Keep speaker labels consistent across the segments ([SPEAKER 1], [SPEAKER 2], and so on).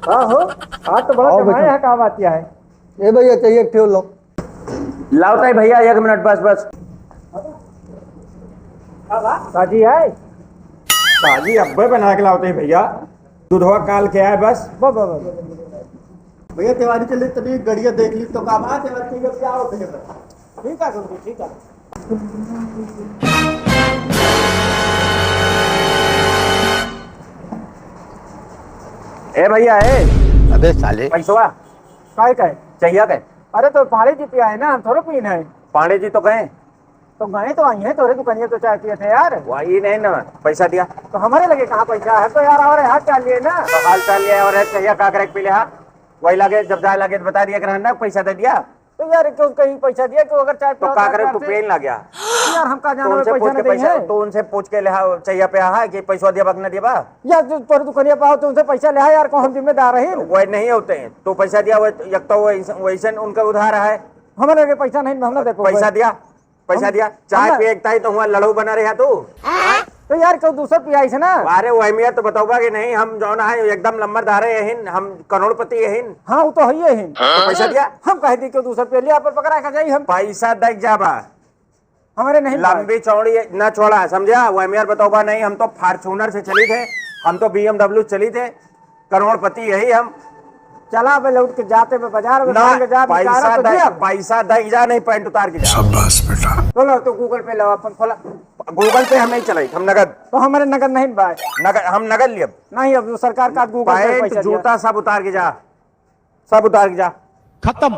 [SPEAKER 1] हाँ हो, आज तो बड़ा
[SPEAKER 2] आओ
[SPEAKER 1] कमाए
[SPEAKER 2] बेटा।
[SPEAKER 1] है, काम आती है।
[SPEAKER 2] ए भैया चाहिए एक ठेल लो।
[SPEAKER 3] लाओ ताई भैया 1 मिनट बस।
[SPEAKER 1] साजी है।
[SPEAKER 3] ताजी अब्बे बना के लाओ ताई भैया, दूधवा काल के आए बस।
[SPEAKER 2] भैया तिवारी चले तभी गड़िया देख ली तो काम आ तिवारी क्या होते हैं।
[SPEAKER 1] ठीक है गुरु जी, ठीक है।
[SPEAKER 3] ए भैया ए
[SPEAKER 4] अबे साले
[SPEAKER 3] पैसवा
[SPEAKER 1] काय का है?
[SPEAKER 3] चाहिए के?
[SPEAKER 1] अरे तो पाड़े जी पिया है ना, हम थोड़े पीन है।
[SPEAKER 3] पांडे जी तो गए,
[SPEAKER 1] तो गए तो आई है, तोरे दुकानिया तो चाय पिए थे यार।
[SPEAKER 3] वही नहीं ना पैसा दिया
[SPEAKER 1] तो हमारे लगे कहाँ पैसा है? तो यार और हाथ चाल लिए ना।
[SPEAKER 3] तो हाल चाल लिया और चाहिए का करे पी ले हा वही लगे, जब जाए लगे तो बता दिया कर ना पैसा दे दिया
[SPEAKER 1] तो यार क्यों कहीं पैसा दिया, क्यों अगर चाय
[SPEAKER 3] तो का करे तू पेन लग गया।
[SPEAKER 1] यार हम कहाँ
[SPEAKER 3] तो
[SPEAKER 1] जाना,
[SPEAKER 3] उनसे
[SPEAKER 1] पैसा
[SPEAKER 3] पूछ के
[SPEAKER 1] नहीं देंगे।
[SPEAKER 3] पैसा, तो उनसे पूछ के ले चाहिए पे हा कि पैसा दिया बक न दिया बा,
[SPEAKER 1] यार जो तोरे दुकानिया पाओ तो उनसे पैसा ले आ यार, कौन हम जिम्मेदार है?
[SPEAKER 3] वही नहीं होते हैं। तो पैसा दिया एक तो वैसे उनका उधार है।
[SPEAKER 1] हमारे लगे पैसा नहीं, हम ना देखो
[SPEAKER 3] पैसा दिया चाय
[SPEAKER 1] हम-
[SPEAKER 3] पे एक ताई तो हुआ लड़ू बना रहा तू।
[SPEAKER 1] तो यार क्यों दूसरा पिया है ना।
[SPEAKER 3] अरे वही मिया तो बताऊंगा कि नहीं, हम जो ना है एकदम नंबरदार है, हम करोड़पति है।
[SPEAKER 1] हाँ वो तो है ही है।
[SPEAKER 3] तो पैसा दिया,
[SPEAKER 1] हम कह दी क्यों दूसरा पिया लिया पर पकड़ा खा जाई हम।
[SPEAKER 3] पैसा देख जाबा,
[SPEAKER 1] हमारे नहीं
[SPEAKER 3] लंबी चौड़ी न छोड़ा, समझा। वही मिया बताऊंगा नहीं, हम तो फॉर्च्यूनर से चली थे, हम तो BMW चली थे, करोड़पति यही हम।
[SPEAKER 1] चला बे लौट के जाते में बाजार में
[SPEAKER 3] ना
[SPEAKER 1] मांग के जा
[SPEAKER 3] पैसा दे जा, नहीं पैंट उतार के जा।
[SPEAKER 4] शाबाश बेटा।
[SPEAKER 1] बोलो तो गूगल पे लो अपन खोला।
[SPEAKER 3] गूगल पे हम नहीं चलाई, हम नगद
[SPEAKER 1] तो हमारे नगद नहीं भाई,
[SPEAKER 3] हम नगद लिए।
[SPEAKER 1] नहीं अब सरकार का गूगल पे
[SPEAKER 3] पैंट
[SPEAKER 1] पैसा दिया।
[SPEAKER 3] जूता सब उतार के जा, सब उतार के जा,
[SPEAKER 4] खत्म।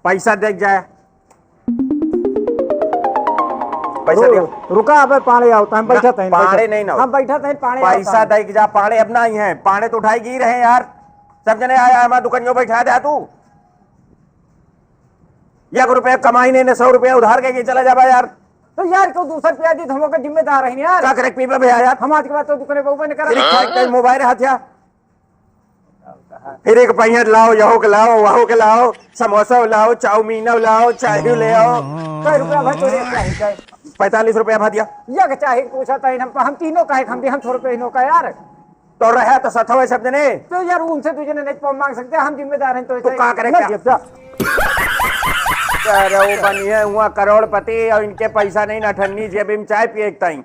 [SPEAKER 3] पैसा देख जाए, पैसा दिया।
[SPEAKER 1] रुका अब पानी आओ तो हम बैठा थे।
[SPEAKER 3] पाड़े नहीं ना,
[SPEAKER 1] हम बैठा थे पानी
[SPEAKER 3] पैसा दे के जा। पाड़े अपना ही है, पाड़े तो उठाई गिर रहे यार, सब जने आया हमारा दुकानियों बैठा दे तू। 1 रुपया कमाई नहीं, 100 रुपया उधार के चला जा यार।
[SPEAKER 1] तो यार क्यों दूसरा पिया दी, हम लोग जिम्मेदार है यार।
[SPEAKER 3] क्या करे पीपे भैया यार,
[SPEAKER 1] हम आज के बाद तो दुकाने पे नहीं करा।
[SPEAKER 3] मोबाइल हथिया फिर एक पहिया लाओ, यहो के लाओ, वहो के लाओ, समोसा लाओ, चाउमीन लाओ, चाय ले आओ।
[SPEAKER 1] कई रुपया भाई तोरे चाहिए?
[SPEAKER 3] 45 रुपया भदिया
[SPEAKER 1] या के चाहे पूछा था हम तीनों का है, हम भी हम 100 रुपये का यार।
[SPEAKER 3] तो रहा तो सथवे सब जने।
[SPEAKER 1] तो यार उनसे तुझे नहीं मांग सकते, हम जिम्मेदार हैं। तो
[SPEAKER 3] क्या करे क्या? अरे वो बनिए हुआ करोड़पति और इनके पैसा नहीं, ना ठन्नी जेब में चाय पिए एक ताई।